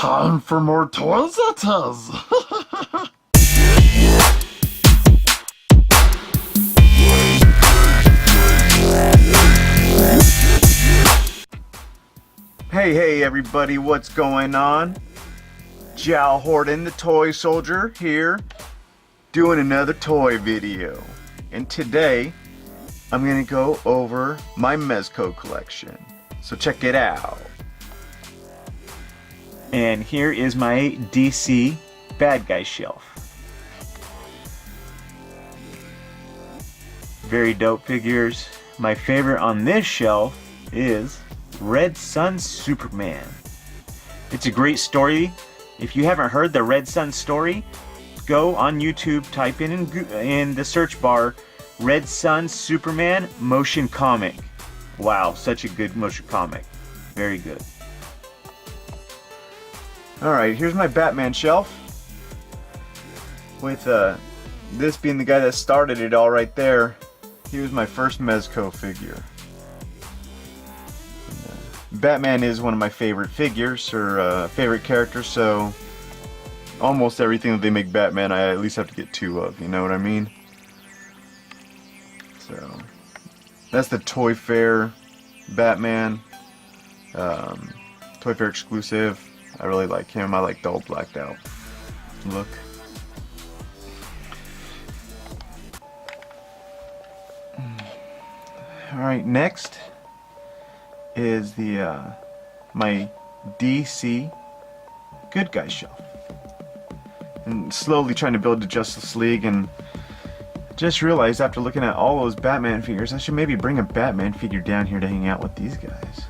Time for more toys it is! Hey everybody, what's going on? Jow Horton, the toy soldier, here doing another toy video. And today I'm gonna go over my Mezco collection. So check it out. And here is my DC bad guy shelf. Very dope figures. My favorite on this shelf is Red Sun Superman. It's a great story. If you haven't heard the Red Sun story, go on YouTube, type in the search bar Red Sun Superman motion comic. Wow, such a good motion comic. Very good. Alright, here's my Batman shelf. With this being the guy that started it all right there. He was my first Mezco figure. Batman is one of my favorite figures, or favorite characters, so almost everything that they make Batman I at least have to get two of, you know what I mean? So, that's the Toy Fair Batman, Toy Fair exclusive. I really like him. I like the all blacked out look. Alright, next is the my DC good guy shelf. And slowly trying to build the Justice League, and just realized after looking at all those Batman figures I should maybe bring a Batman figure down here to hang out with these guys.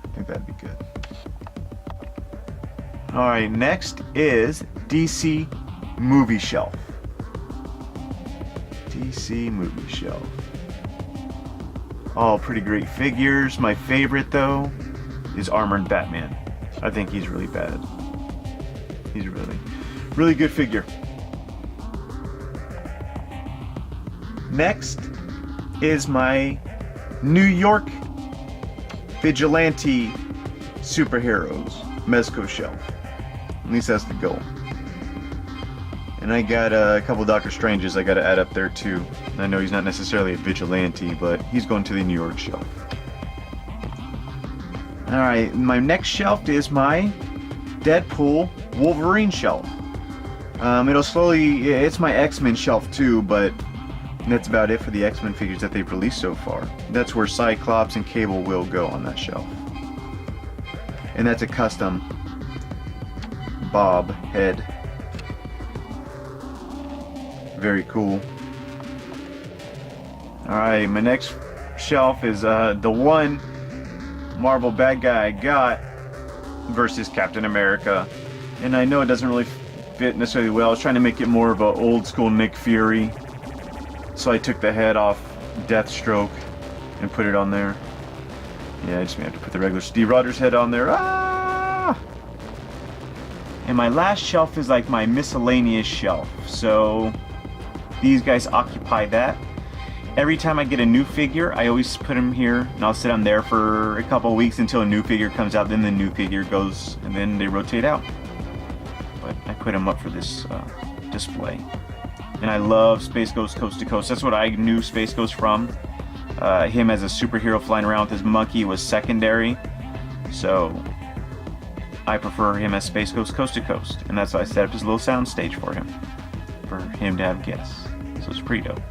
I think that'd be good. Alright, next is DC movie shelf. DC movie shelf. All pretty great figures. My favorite though is Armored Batman. I think he's really bad. He's a really good figure. Next is my New York Vigilante superheroes Mezco shelf. At least that's the goal. And I got a couple Doctor Stranges I got to add up there too. I know he's not necessarily a vigilante, but he's going to the New York shelf. Alright, my next shelf is my Deadpool Wolverine shelf. It's my X-Men shelf too, but that's about it for the X-Men figures that they've released so far. That's where Cyclops and Cable will go on that shelf. And that's a custom Bob head. Very cool. Alright, my next shelf is the one Marvel bad guy I got versus Captain America. And I know it doesn't really fit necessarily well. I was trying to make it more of an old school Nick Fury. So I took the head off Deathstroke and put it on there. Yeah, I just may have to put the regular Steve Rogers head on there. Ah! And my last shelf is like my miscellaneous shelf. So these guys occupy that. Every time I get a new figure, I always put them here, and I'll sit on there for a couple of weeks until a new figure comes out. Then the new figure goes, and then they rotate out. But I put them up for this display. And I love Space Ghost Coast to Coast. That's what I knew Space Ghost from. Him as a superhero flying around with his monkey was secondary. So I prefer him as Space Ghost Coast to Coast. And that's why I set up his little sound stage for him to have guests. So it's pretty dope.